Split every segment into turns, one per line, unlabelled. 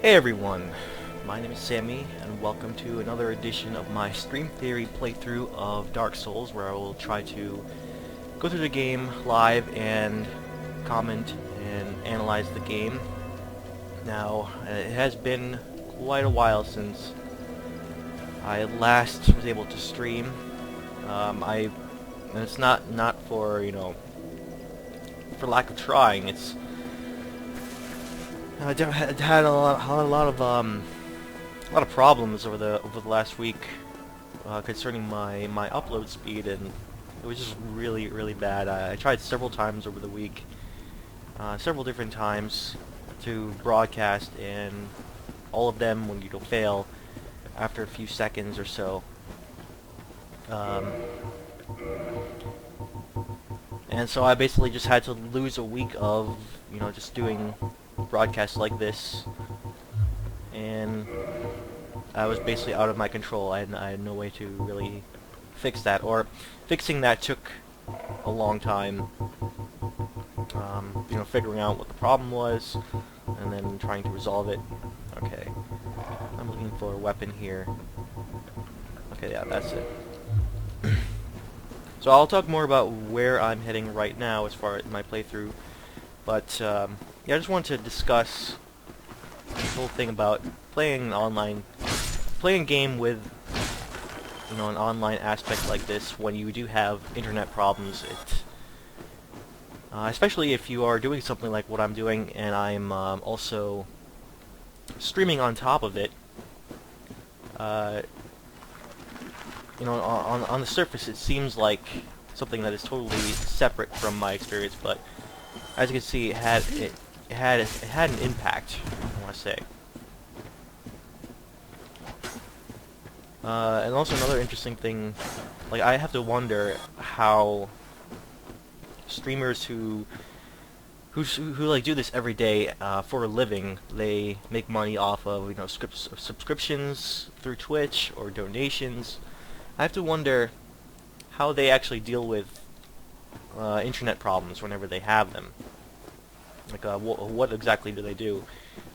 Hey everyone, my name is Sammy, and welcome to another edition of my Stream Theory playthrough of Dark Souls, where I will try to go through the game live and comment and analyze the game. Now, it has been quite a while since I last was able to stream. And it's not for, for lack of trying. It's I had a lot of problems over the last week concerning my upload speed, and it was just really bad. I tried several times over the week, several different times to broadcast, and all of them would fail after a few seconds or so. And so I basically just had to lose a week of just doing broadcasts like this, and I was basically out of my control. I had no way to really fix that, or fixing that took a long time. Figuring out what the problem was, and then trying to resolve it. Okay, I'm looking for a weapon here. Okay, yeah, that's it. So I'll talk more about where I'm heading right now as far as my playthrough, but yeah, I just wanted to discuss this whole thing about playing a game with an online aspect like this when you do have internet problems. Especially if you are doing something like what I'm doing, and I'm also streaming on top of it. On the surface, it seems like something that is totally separate from my experience, but as you can see, it had an impact, I want to say. And also another interesting thing, like, I have to wonder how streamers who like do this every day for a living, they make money off of subscriptions through Twitch or donations. I have to wonder how they actually deal with internet problems whenever they have them. Like, what exactly do they do?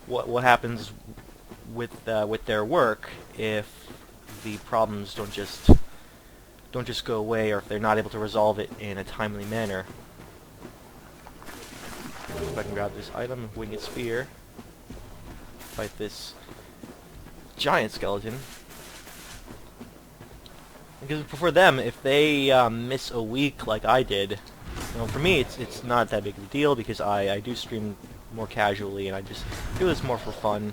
What happens with their work if the problems don't just go away, or if they're not able to resolve it in a timely manner? If I can grab this item, winged spear, fight this giant skeleton. Because for them, if they miss a week like I did, for me it's not that big of a deal, because I do stream more casually, and I just do this more for fun,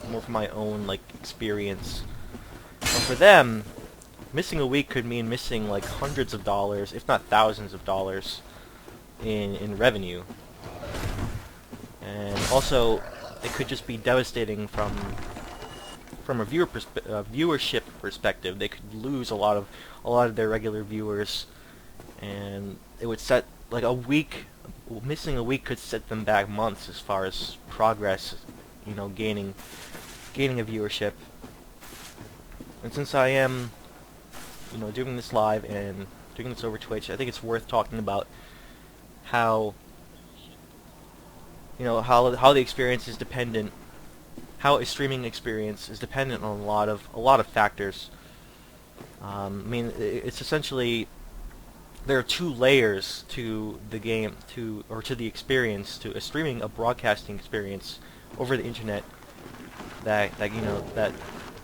more for my own experience. But for them, missing a week could mean missing hundreds of dollars, if not thousands of dollars, in revenue. And also, it could just be devastating from a viewership perspective. They could lose a lot of their regular viewers, and it would set missing a week could set them back months as far as progress, gaining a viewership. And since I am doing this live and doing this over Twitch, I think it's worth talking about how the experience is dependent, how a streaming experience is dependent on a lot of factors. I mean, it's essentially, there are two layers to the game, to the experience, to a broadcasting experience over the internet that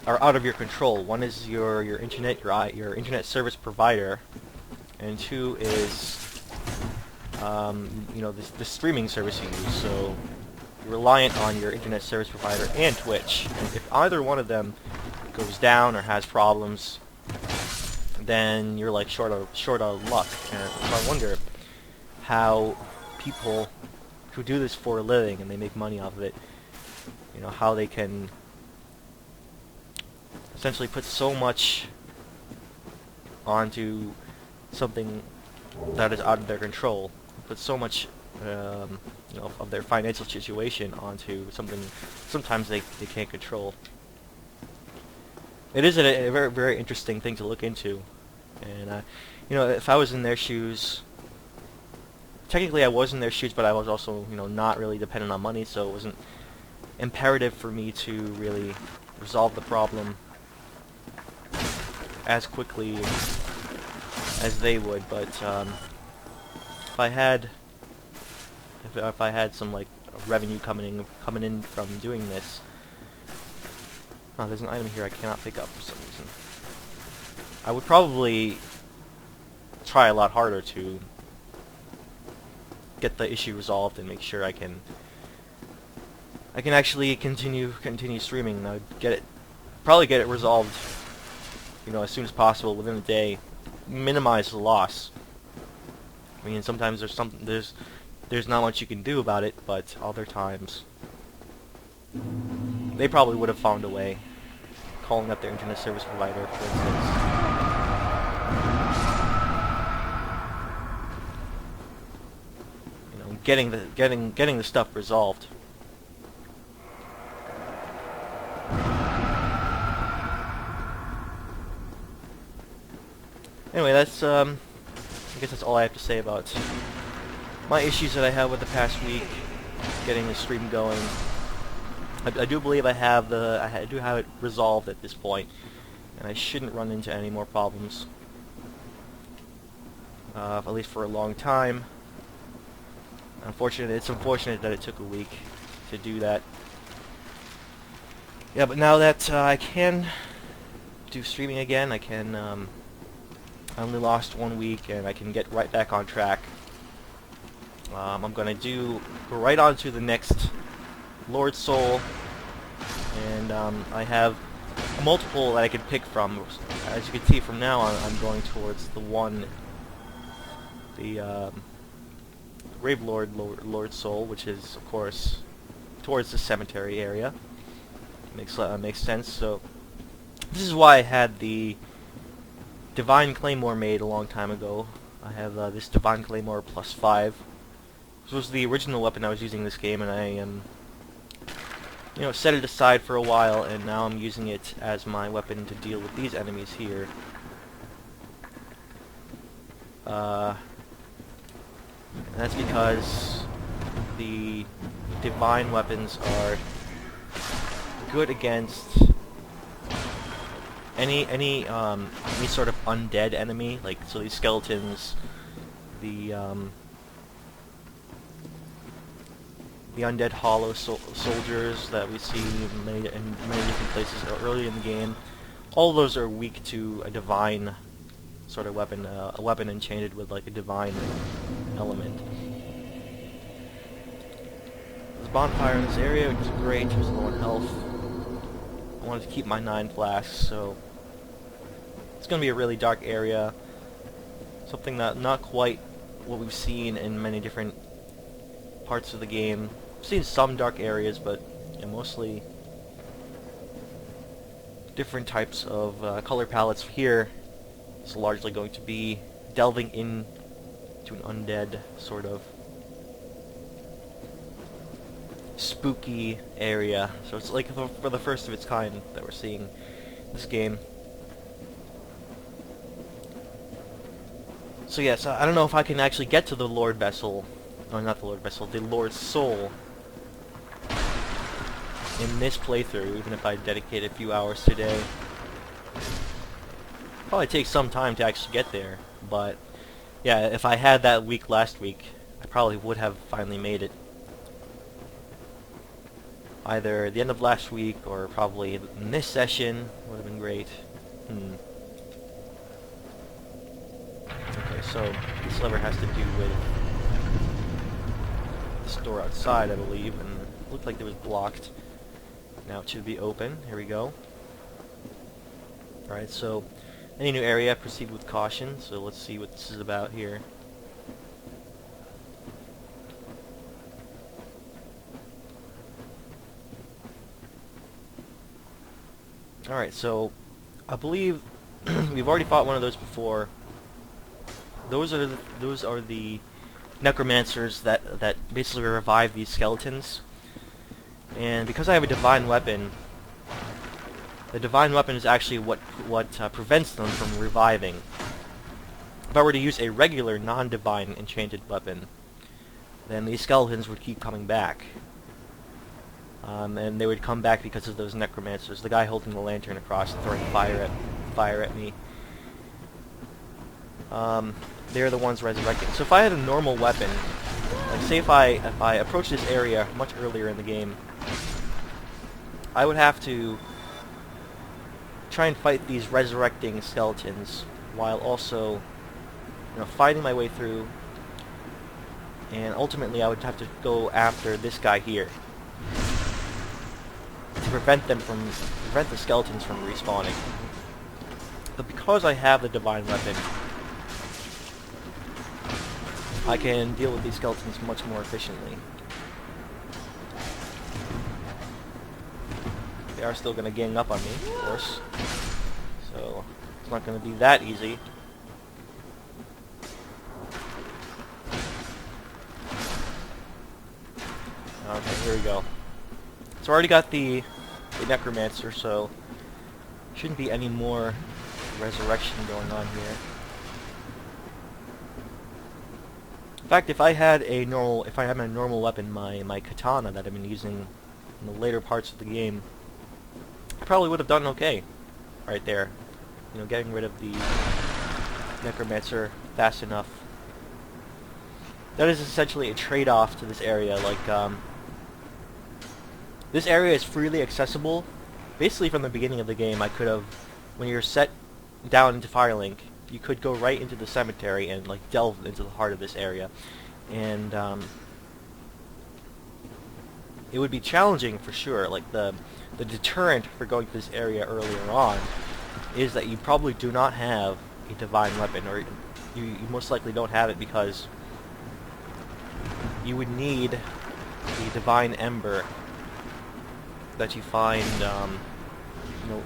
are out of your control. One is your internet, your internet service provider, and two is the streaming service you use. So you're reliant on your internet service provider and Twitch. And if either one of them goes down or has problems, then you're short of luck. And so I wonder how people who do this for a living and they make money off of it, how they can essentially put so much onto something that is out of their control, put so much of their financial situation onto something sometimes they can't control. It is a very interesting thing to look into, and if I was in their shoes, technically I was in their shoes, but I was also not really dependent on money, so it wasn't imperative for me to really resolve the problem as quickly as they would, but if I had some like revenue coming in from doing this. Oh, there's an item here I cannot pick up for some reason. I would probably try a lot harder to get the issue resolved and make sure I can actually continue streaming. I would probably get it resolved, you know, as soon as possible within a day. Minimize the loss. I mean, sometimes there's not much you can do about it, but other times they probably would have found a way. Calling up their internet service provider, for instance. You know, getting the stuff resolved. Anyway, that's I guess that's all I have to say about my issues that I had with the past week getting the stream going. I do believe I do have it resolved at this point, and I shouldn't run into any more problems, at least for a long time. It's unfortunate that it took a week to do that. Yeah, but now that I can do streaming again, I only lost 1 week, and I can get right back on track. I'm gonna go right on to the next Lord Soul, and I have a multiple that I can pick from. As you can see from now on, I'm going towards the Grave Lord Soul, which is of course towards the cemetery area. Makes sense. So this is why I had the Divine Claymore made a long time ago. I have this Divine Claymore +5. This was the original weapon I was using in this game, and I you know, set it aside for a while, and now I'm using it as my weapon to deal with these enemies here. And that's because the divine weapons are good against any sort of undead enemy, like so these skeletons, the undead hollow soldiers that we see in many different places early in the game. All of those are weak to a divine sort of weapon, a weapon enchanted with like a divine element. There's a bonfire in this area, which is great. It was low on health. I wanted to keep my 9 flasks, so it's going to be a really dark area. Something that not quite what we've seen in many different parts of the game. I've seen some dark areas, but yeah, mostly different types of color palettes. Here it's largely going to be delving in to an undead sort of spooky area. So it's like for the first of its kind that we're seeing this game. So yes, I don't know if I can actually get to the Lord Vessel. No, not the Lord Vessel, the Lord Soul in this playthrough, even if I dedicate a few hours today. Probably takes some time to actually get there, but yeah, if I had that week last week, I probably would have finally made it. Either the end of last week or probably in this session would have been great. Okay, so this lever has to do with this door outside, I believe, and it looked like it was blocked. Now it should be open. Here we go. Alright, so any new area, proceed with caution. So let's see what this is about here. Alright, so I believe we've already fought one of those before. Those are the necromancers that basically revive these skeletons. And because I have a divine weapon, the divine weapon is actually what prevents them from reviving. If I were to use a regular non-divine enchanted weapon, then these skeletons would keep coming back. and they would come back because of those necromancers. The guy holding the lantern across, throwing fire at me. They're the ones resurrecting. So if I had a normal weapon, like say if I approach this area much earlier in the game, I would have to try and fight these resurrecting skeletons while also, fighting my way through. And ultimately, I would have to go after this guy here to prevent the skeletons from respawning. But because I have the divine weapon, I can deal with these skeletons much more efficiently. They are still going to gang up on me, of course. So it's not going to be that easy. Okay, here we go. So I already got the necromancer, so shouldn't be any more resurrection going on here. In fact, if I had my normal weapon, my katana that I've been using in the later parts of the game, I probably would have done okay right there. Getting rid of the necromancer fast enough. That is essentially a trade-off to this area. Like, this area is freely accessible. Basically, from the beginning of the game, I could have, when you're set down into Firelink, you could go right into the cemetery and like delve into the heart of this area, and it would be challenging for sure. Like the deterrent for going to this area earlier on is that you probably do not have a divine weapon, or you most likely don't have it because you would need the divine ember that you find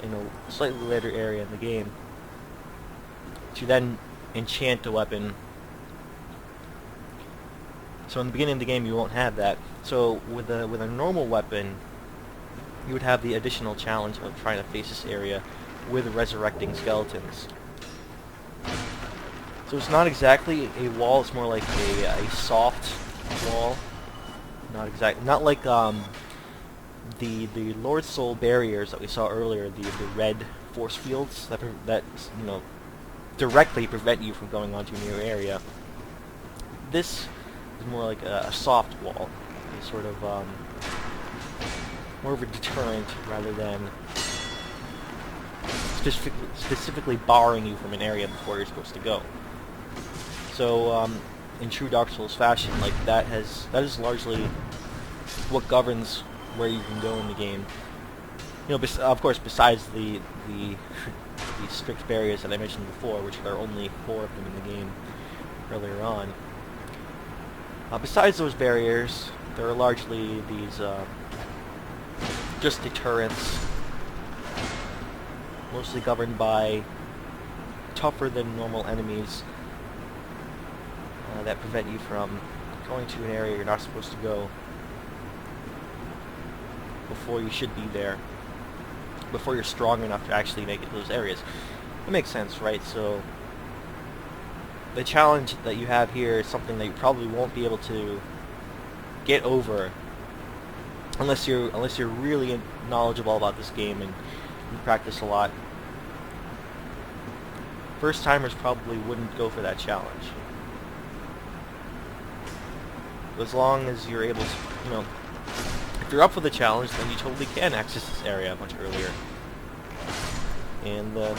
in a slightly later area in the game to then enchant a weapon. So in the beginning of the game you won't have that. So with a normal weapon you would have the additional challenge of trying to face this area with resurrecting skeletons. So it's not exactly a wall, it's more like a soft wall. Not like the Lord Soul barriers that we saw earlier, the red force fields that directly prevent you from going onto a new area. This is more like a soft wall, a sort of more of a deterrent rather than specifically barring you from an area before you're supposed to go. So in true Dark Souls fashion, like that is largely what governs where you can go in the game. Of course, besides the strict barriers that I mentioned before, which there are only 4 of them in the game earlier on. Besides those barriers, there are largely these just deterrents, mostly governed by tougher than normal enemies that prevent you from going to an area you're not supposed to go before you should be there, before you're strong enough to actually make it to those areas. It makes sense, right? So the challenge that you have here is something that you probably won't be able to get over unless you're really knowledgeable about this game and you practice a lot. First timers probably wouldn't go for that challenge. As long as you're able to, if you're up for the challenge, then you totally can access this area much earlier. And the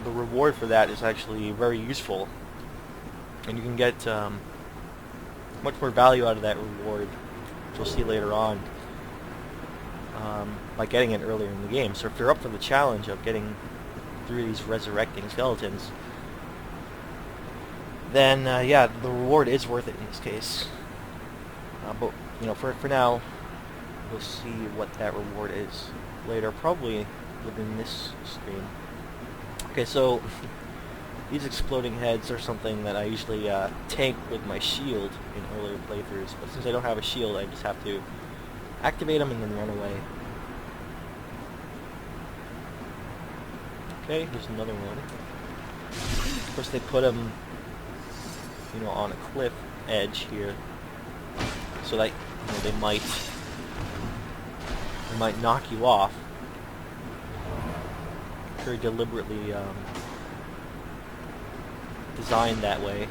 reward for that is actually very useful, and you can get much more value out of that reward, which we'll see later on, by getting it earlier in the game. So if you're up for the challenge of getting through these resurrecting skeletons, then yeah, the reward is worth it in this case. But for now, we'll see what that reward is later, probably within this stream. Okay, so these exploding heads are something that I usually tank with my shield in earlier playthroughs, but since I don't have a shield, I just have to activate them and then run away. Okay, here's another one. Of course, they put them, on a cliff edge here, so that they might might knock you off. Very deliberately designed that way.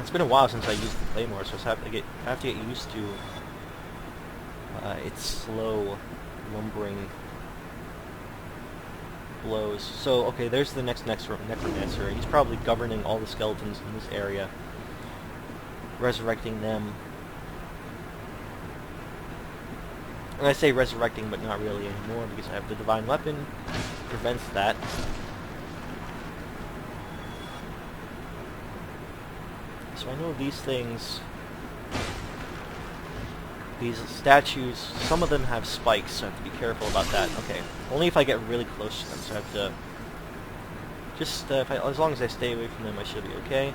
It's been a while since I used the Claymore, so I have to get used to its slow, lumbering blows. So, okay, there's the next Necromancer. He's probably governing all the skeletons in this area, resurrecting them. And I say resurrecting, but not really anymore, because I have the Divine Weapon, prevents that. So I know these things, these statues, some of them have spikes, so I have to be careful about that. Okay, only if I get really close to them, so I have to just, as long as I stay away from them, I should be okay.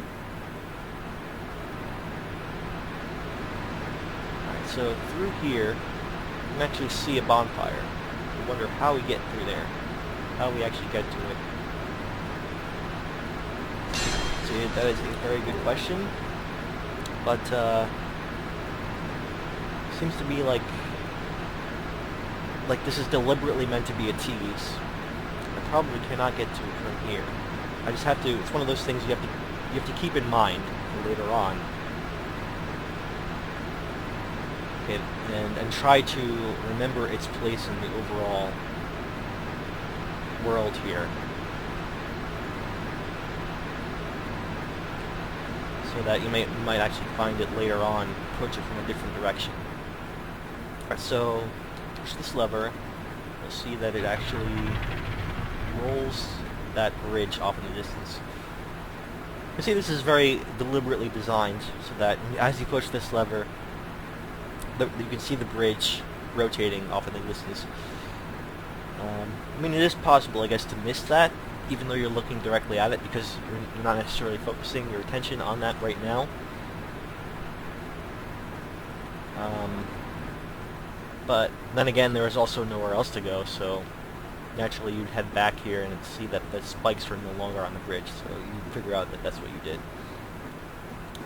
Alright, so through here, you can actually see a bonfire. I wonder how we get through there, how we actually get to it. See, that is a very good question, but seems to be like this is deliberately meant to be a tease. I probably cannot get to it from here. I just have to. It's one of those things you have to keep in mind for later on. Okay, and try to remember its place in the overall world here. So that you might actually find it later on, approach it from a different direction. Alright, so push this lever, you'll see that it actually rolls that bridge off in the distance. You see this is very deliberately designed so that as you push this lever, you can see the bridge rotating off in the distance. I mean, it is possible, I guess, to miss that, even though you're looking directly at it, because you're not necessarily focusing your attention on that right now. But then again, there is also nowhere else to go, so naturally you'd head back here and see that the spikes are no longer on the bridge, so you figure out that that's what you did.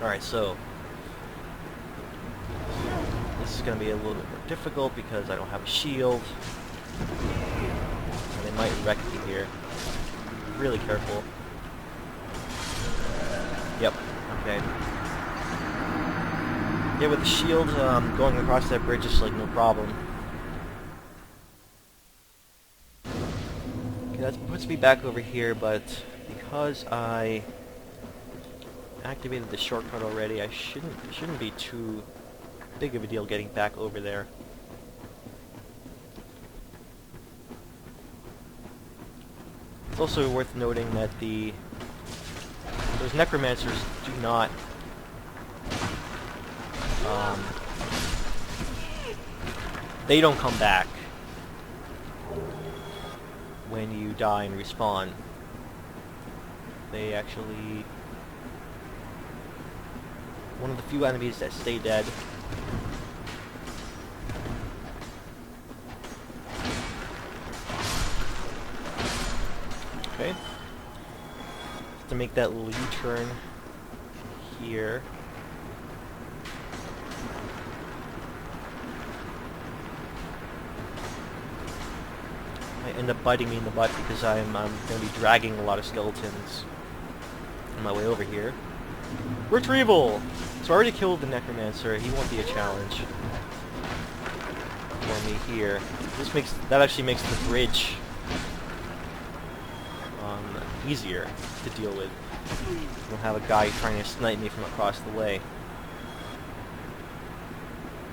Alright, so this is going to be a little bit more difficult because I don't have a shield. And they might wreck me here. Really careful. Yep, okay. Yeah, with the shield, going across that bridge is like no problem. Okay, that puts me back over here, but because I activated the shortcut already, it shouldn't be too big of a deal getting back over there. It's also worth noting that those necromancers do not they don't come back when you die and respawn. They actually one of the few enemies that stay dead. Okay. To make that little U-turn here. Might end up biting me in the butt because I'm going to be dragging a lot of skeletons on my way over here. Retrieval! So I already killed the Necromancer. He won't be a challenge for me here. That actually makes the bridge easier to deal with. I don't have a guy trying to snipe me from across the way.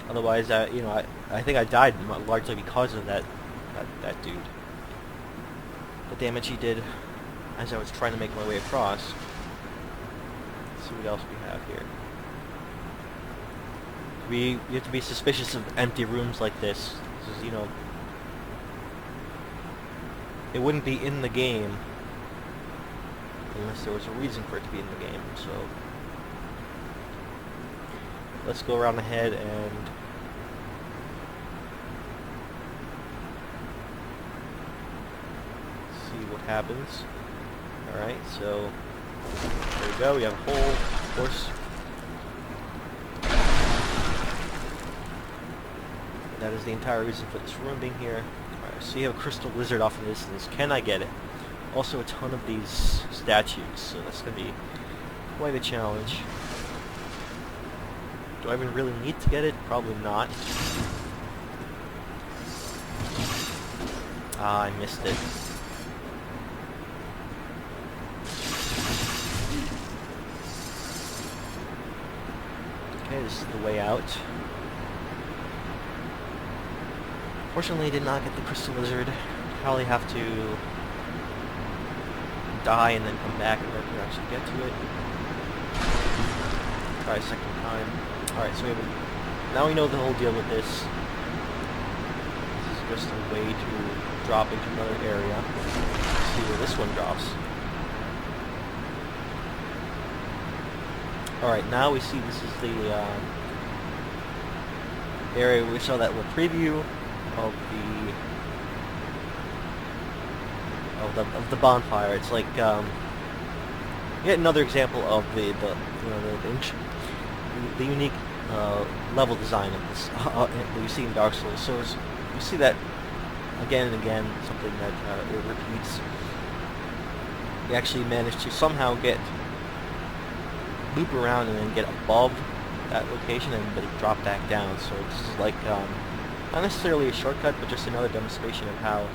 Otherwise, you know, I think I died largely because of that dude. The damage he did as I was trying to make my way across. Let's see what else we have here. You have to be suspicious of empty rooms like this. This is, you know, it wouldn't be in the game unless there was a reason for it to be in the game. So let's go around ahead and see what happens. Alright, so there we go, we have a hole, of course. That is the entire reason for this room being here. Alright, so you have a crystal lizard off in the distance. Can I get it? Also a ton of these statues, so that's going to be quite a challenge. Do I even really need to get it? Probably not. Ah, I missed it. Okay, this is the way out. Fortunately, I did not get the crystal lizard. Probably have to die and then come back in order to actually get to it. Try a second time. Alright, so we have now we know the whole deal with this. This is just a way to drop into another area. Let's see where this one drops. Alright, now we see this is the area we saw that little preview of the bonfire. It's like yet another example of the unique level design of this that you see in Dark Souls. So you see that again and again, something that it repeats. We actually managed to somehow loop around and then get above that location and then drop back down. So this is like not necessarily a shortcut, but just another demonstration of how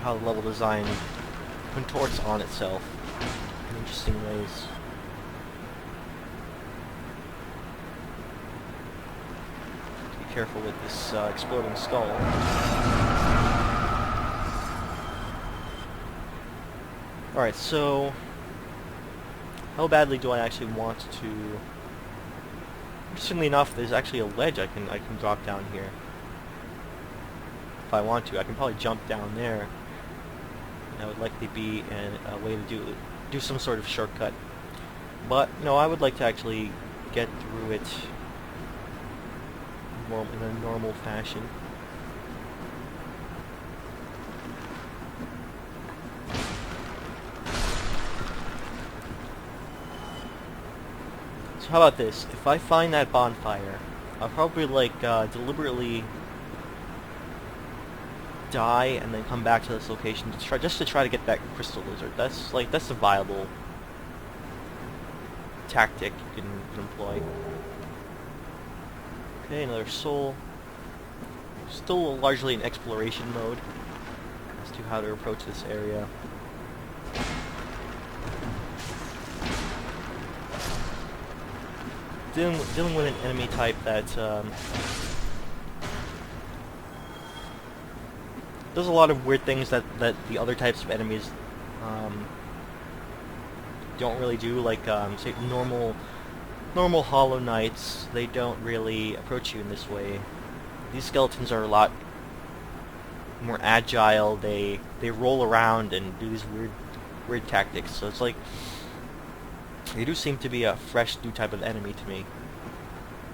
the level design contorts on itself in interesting ways. Be careful with this exploding skull. Alright, so how badly do I actually want to... Interestingly enough, there's actually a ledge I can drop down here. If I want to, I can probably jump down there. That would likely be a way to do some sort of shortcut. But no, I would like to actually get through it in a normal fashion. So how about this? If I find that bonfire, I'll probably like deliberately die and then come back to this location to try to get that crystal lizard. That's a viable tactic you can employ. Okay, another soul. Still largely in exploration mode as to how to approach this area. Dealing with an enemy type that does a lot of weird things that the other types of enemies don't really do, like say normal Hollow Knights. They don't really approach you in this way. These skeletons are a lot more agile. They roll around and do these weird tactics. So it's like they do seem to be a fresh new type of enemy to me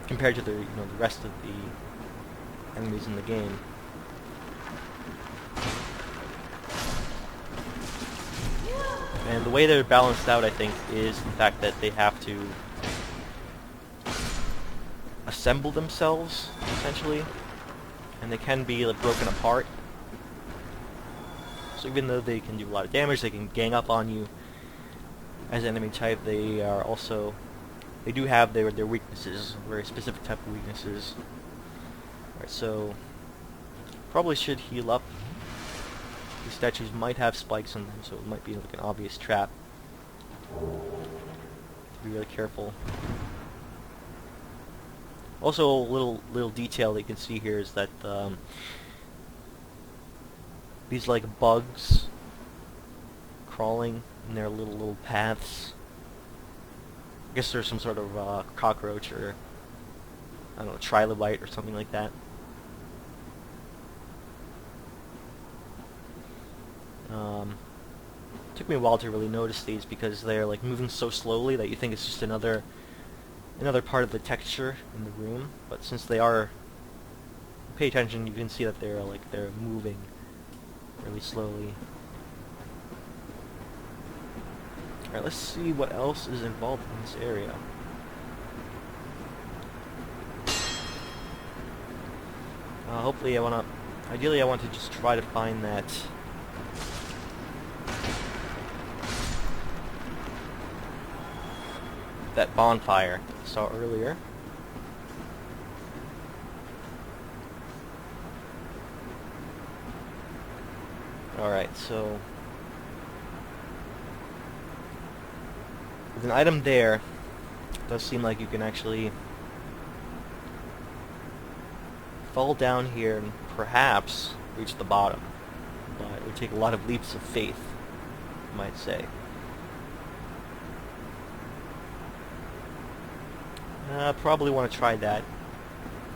compared to the rest of the enemies in the game. And the way they're balanced out, I think, is the fact that they have to assemble themselves, essentially, and they can be broken apart. So even though they can do a lot of damage, they can gang up on you as an enemy type, they do have their weaknesses, very specific type of weaknesses. Alright, so probably should heal up. These statues might have spikes on them, so it might be like an obvious trap. Be really careful. Also, a little detail that you can see here is that these like bugs crawling in their little paths. I guess there's some sort of cockroach or I don't know, trilobite or something like that. Took me a while to really notice these because they're like moving so slowly that you think it's just another part of the texture in the room. But since they are, pay attention, you can see that they're moving really slowly. Alright, let's see what else is involved in this area. Hopefully ideally I want to just try to find that bonfire that we saw earlier. Alright, so with an item there, it does seem like you can actually fall down here and perhaps reach the bottom. But it would take a lot of leaps of faith, you might say. Probably want to try that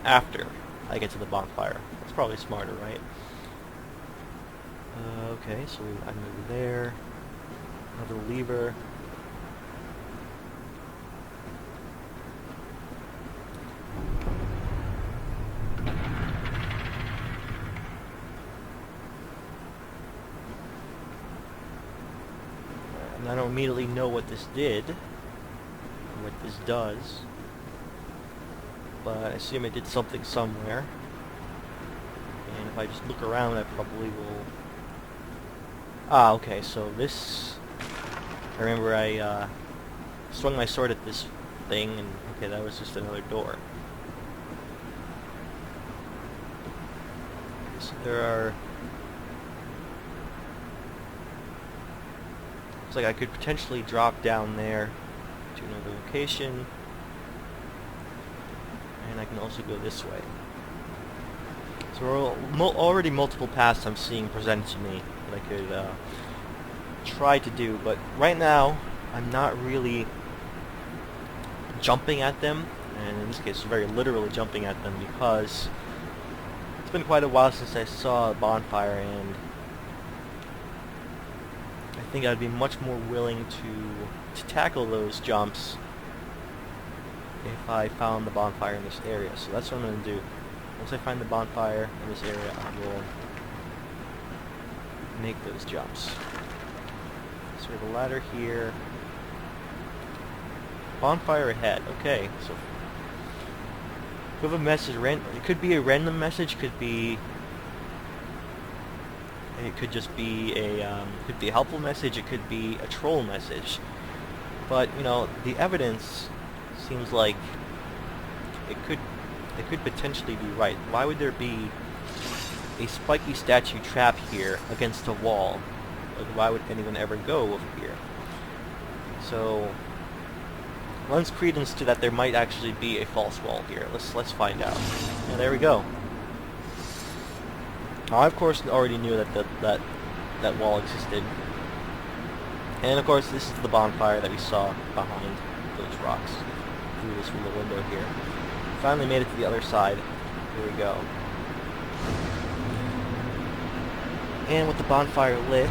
after I get to the bonfire. That's probably smarter, right? Okay, so I move there. Another lever. And I don't immediately know what this did, or what this does, but I assume it did something somewhere. And if I just look around, I probably will... Ah, okay, so this... I remember I swung my sword at this thing, and okay, that was just another door. So there are... Looks like I could potentially drop down there to another location. And I can also go this way. So there are already multiple paths I'm seeing presented to me that I could try to do, but right now I'm not really jumping at them, and in this case very literally jumping at them, because it's been quite a while since I saw a bonfire, and I think I'd be much more willing to tackle those jumps if I found the bonfire in this area. So that's what I'm going to do. Once I find the bonfire in this area, I will make those jumps. So we have a ladder here. Bonfire ahead. Okay, so we have a message. It could be a random message. It could just be a helpful message. It could be a troll message. But you know, the evidence seems like it could potentially be right. Why would there be a spiky statue trap here against a wall? Like, why would anyone ever go over here? So lends credence to that there might actually be a false wall here. Let's find out. And there we go. Now, I of course already knew that wall existed. And of course this is the bonfire that we saw behind those rocks through this little window here. Finally made it to the other side. Here we go. And with the bonfire lit,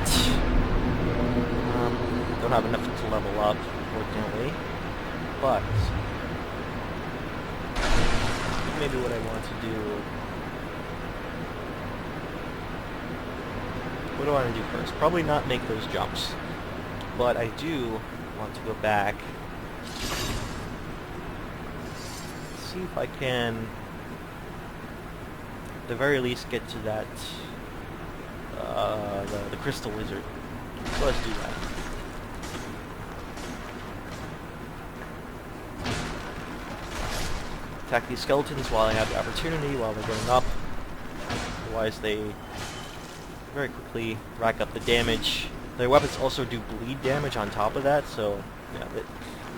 don't have enough to level up, unfortunately. But maybe what I want to do. What do I want to do first? Probably not make those jumps. But I do want to go back. See if I can, at the very least, get to that, the crystal lizard. So let's do that. Attack these skeletons while I have the opportunity, while they're going up. Otherwise they very quickly rack up the damage. Their weapons also do bleed damage on top of that, so yeah, the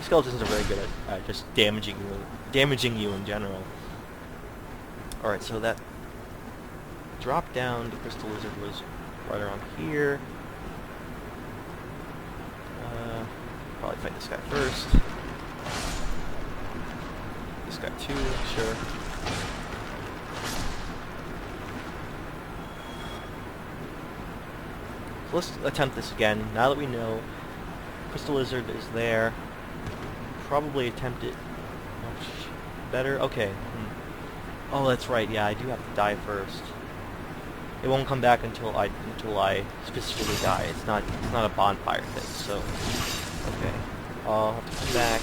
skeletons are very good at just damaging you in general. Alright, so that drop down to crystal lizard was right around here. Probably fight this guy first. This guy too, sure. So let's attempt this again. Now that we know crystal lizard is there, probably attempt it much better. Okay. Oh, that's right. Yeah, I do have to die first. It won't come back until I specifically die. It's not a bonfire thing. So okay, I'll have to come back.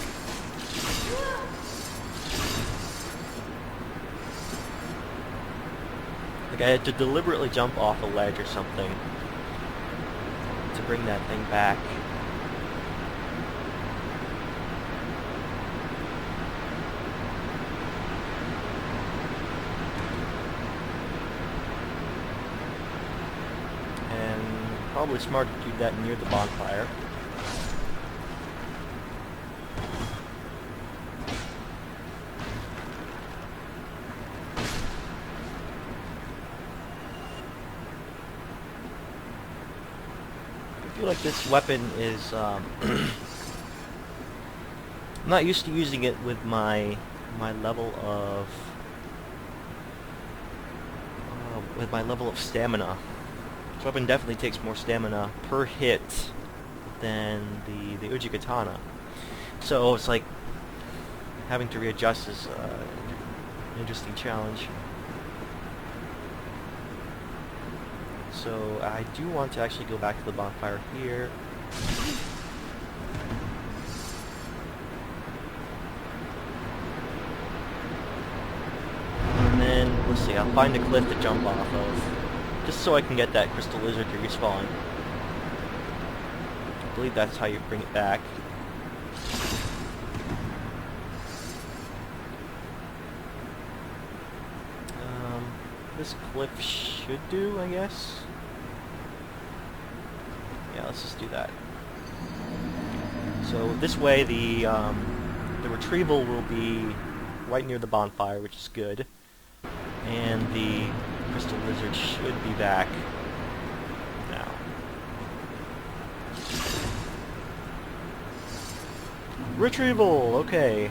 Like I had to deliberately jump off a ledge or something to bring that thing back. And probably smart to do that near the bonfire. I feel like this weapon is, I'm not used to using it with my level of, stamina. This weapon definitely takes more stamina per hit than the Uji Katana. So it's like having to readjust is an interesting challenge. So I do want to actually go back to the bonfire here. And then, let's see, I'll find a cliff to jump off of, just so I can get that crystal lizard to respawn. I believe that's how you bring it back. This cliff should do, I guess. Yeah, let's just do that. So this way, the retrieval will be right near the bonfire, which is good, and the crystal lizard should be back now. Retrieval. Okay,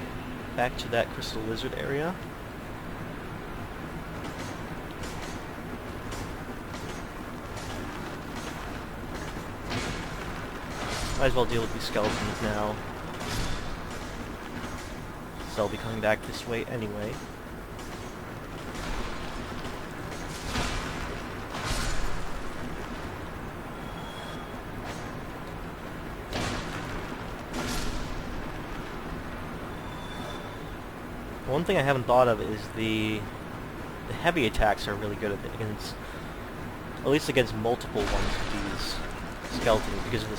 back to that crystal lizard area. Might as well deal with these skeletons now. So I'll be coming back this way anyway. One thing I haven't thought of is the heavy attacks are really good at least against multiple ones of these skeletons, because of the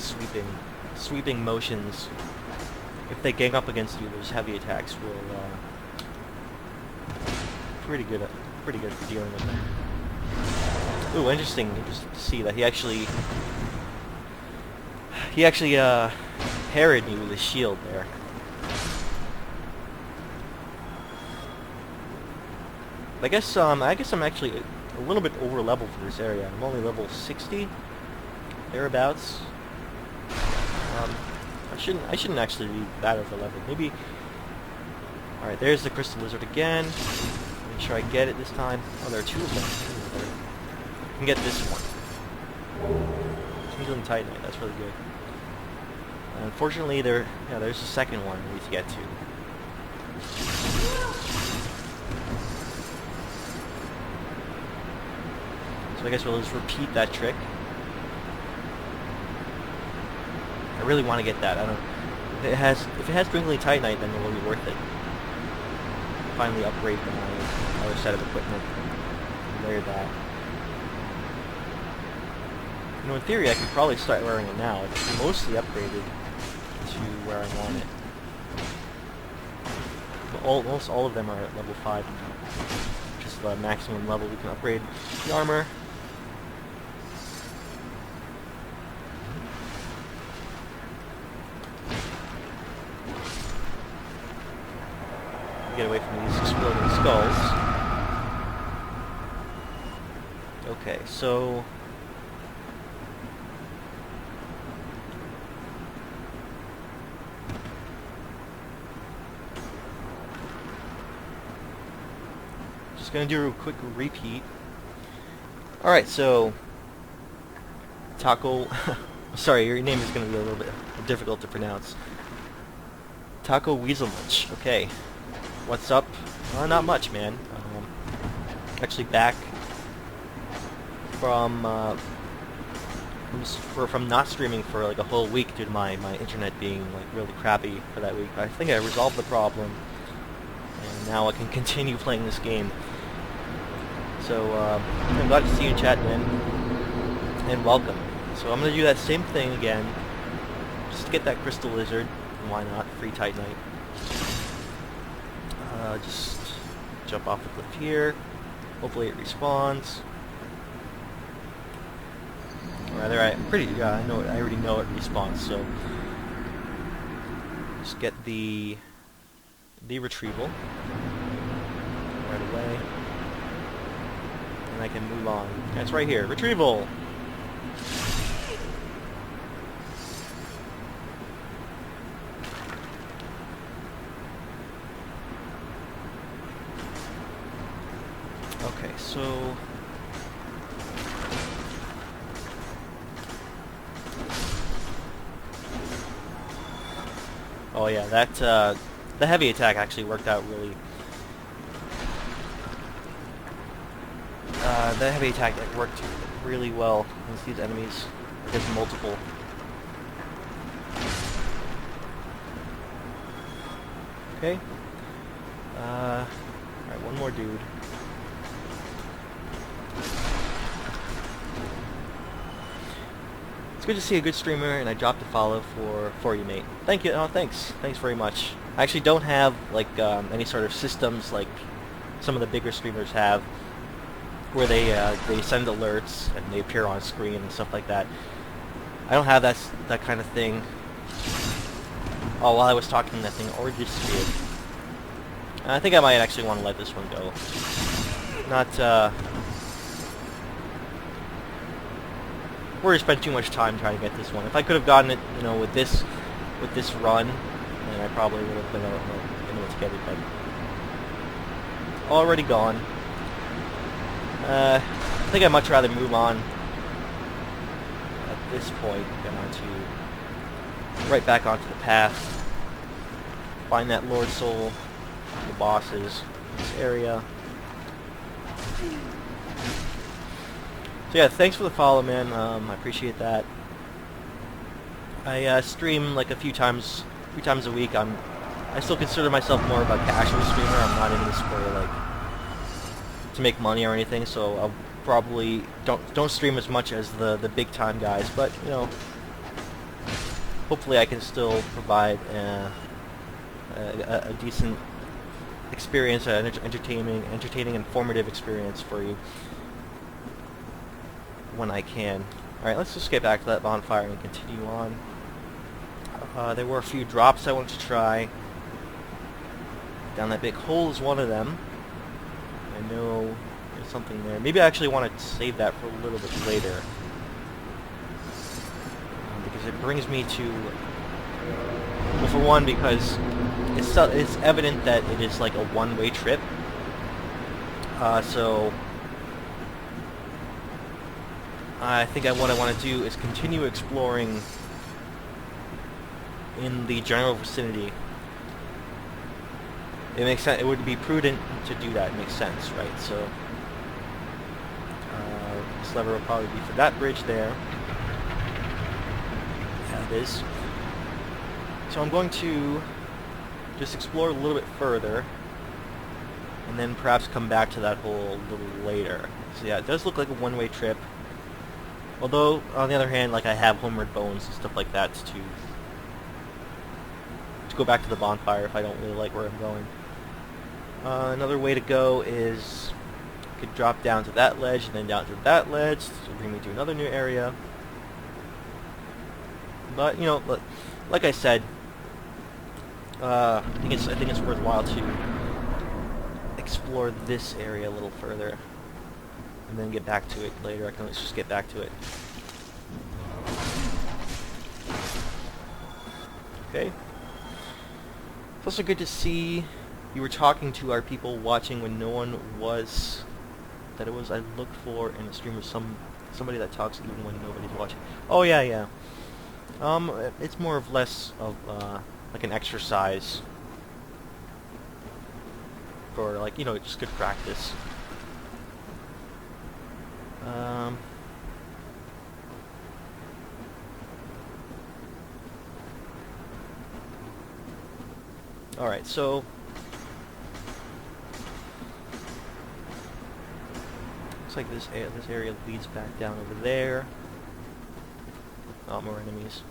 sweeping motions. If they gang up against you, those heavy attacks will pretty good for dealing with them. Ooh, interesting to see that he actually parried me with his shield there. I guess I'm actually a little bit over level for this area. I'm only level 60. Thereabouts. I shouldn't actually be that over level. Maybe. All right, there's the crystal lizard again. Make sure I get it this time. Oh, there are two of them. I can get this one. Tingling Titanite. That's really good. Unfortunately, there's the second one we need to get to. So I guess we'll just repeat that trick. I really want to get that. If it has Twinkling Titanite, then it will be worth it. Finally upgrade my other set of equipment. Layer that. You know, in theory, I could probably start wearing it now. It's mostly upgraded to where I want it. But almost all of them are at level 5 now, which is the maximum level we can upgrade the armor. Get away from these exploding skulls. Okay, so just gonna do a quick repeat. Alright, so Taco sorry, your name is gonna be a little bit difficult to pronounce. Taco Weaselmunch. Okay. What's up? Not much, man. Actually back from not streaming for like a whole week due to my internet being like really crappy for that week. I think I resolved the problem, and now I can continue playing this game. So I'm glad to see you in chat, man, and welcome. So I'm gonna do that same thing again, just to get that crystal lizard. And why not? Free Titanite. Just jump off the cliff here. Hopefully it respawns. Or rather, I know it. I already know it respawns. So just get the retrieval right away, and I can move on. Yeah, it's right here. Retrieval. Okay, so oh yeah, that the heavy attack actually worked out really. The heavy attack worked really well against these enemies. Against multiple. Okay. Alright, one more dude. It's good to see a good streamer, and I dropped a follow for you, mate. Thank you. Oh, thanks. Thanks very much. I actually don't have like any sort of systems like some of the bigger streamers have, where they send alerts and they appear on screen and stuff like that. I don't have that kind of thing. Oh, while I was talking, that thing already disappeared. I think I might actually want to let this one go. Not we're gonna spend too much time trying to get this one. If I could have gotten it, you know, with this run, then I probably would have been able to get it, but already gone. I think I'd much rather move on at this point than right back onto the path. Find that Lord Soul, the bosses, this area. So yeah, thanks for the follow, man. I appreciate that. I stream like a few times a week. I still consider myself more of a casual streamer. I'm not in this for like to make money or anything, so I'll probably don't stream as much as the big time guys, but you know, hopefully I can still provide a decent experience, an entertaining, informative experience for you when I can. Alright, let's just get back to that bonfire and continue on. There were a few drops I wanted to try. Down that big hole is one of them. I know there's something there. Maybe I actually want to save that for a little bit later. Because it brings me to... Well, for one, because it's evident that it is like a one-way trip. So... I think what I want to do is continue exploring in the general vicinity. It makes sense. It would be prudent to do that. It makes sense, right? So this lever will probably be for that bridge there. Yeah, it is. So I'm going to just explore a little bit further, and then perhaps come back to that hole a little later. So yeah, it does look like a one-way trip. Although, on the other hand, like I have homeward bones and stuff like that to go back to the bonfire if I don't really like where I'm going. Another way to go is I could drop down to that ledge and then down to that ledge to bring me to another new area. But you know, like I said, I think it's worthwhile to explore this area a little further, and then get back to it later. I can always just get back to it. Okay. It's also good to see you were talking to our people watching when no one was. That it was I look for in a stream of somebody that talks even when nobody's watching. Oh yeah, yeah. It's more or less of like an exercise for like, you know, just good practice. Alright, so looks like this area leads back down over there. Oh, more enemies.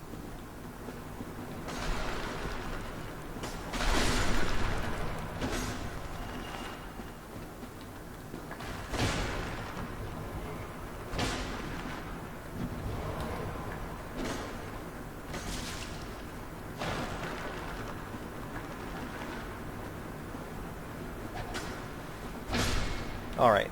Alright.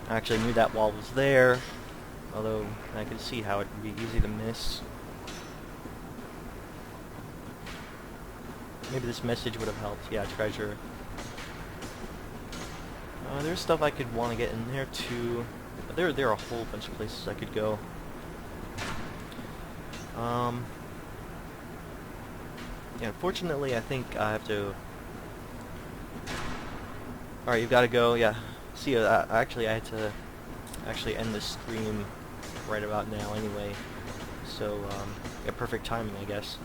I actually knew that wall was there, although I could see how it would be easy to miss. Maybe this message would have helped. Yeah, treasure. There's stuff I could want to get in there too. But there are a whole bunch of places I could go. Yeah, unfortunately, I think I have to... Alright, you've got to go. Yeah. See, actually, I had to actually end the stream right about now anyway. So, yeah, perfect timing, I guess.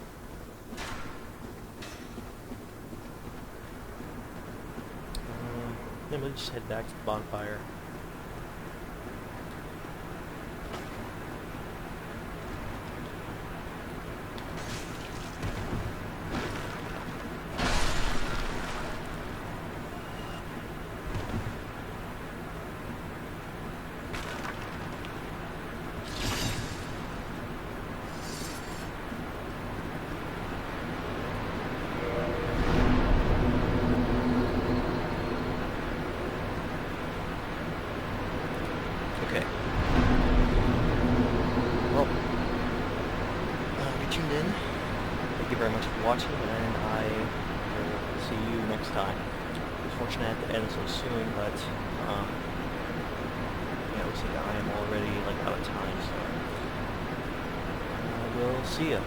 Then we'll just head back to the bonfire. Okay. Well, you tuned in. Thank you very much for watching, and I will see you next time. Unfortunately, I have to end so soon, but yeah, it looks like I am already like out of time, so we'll see ya.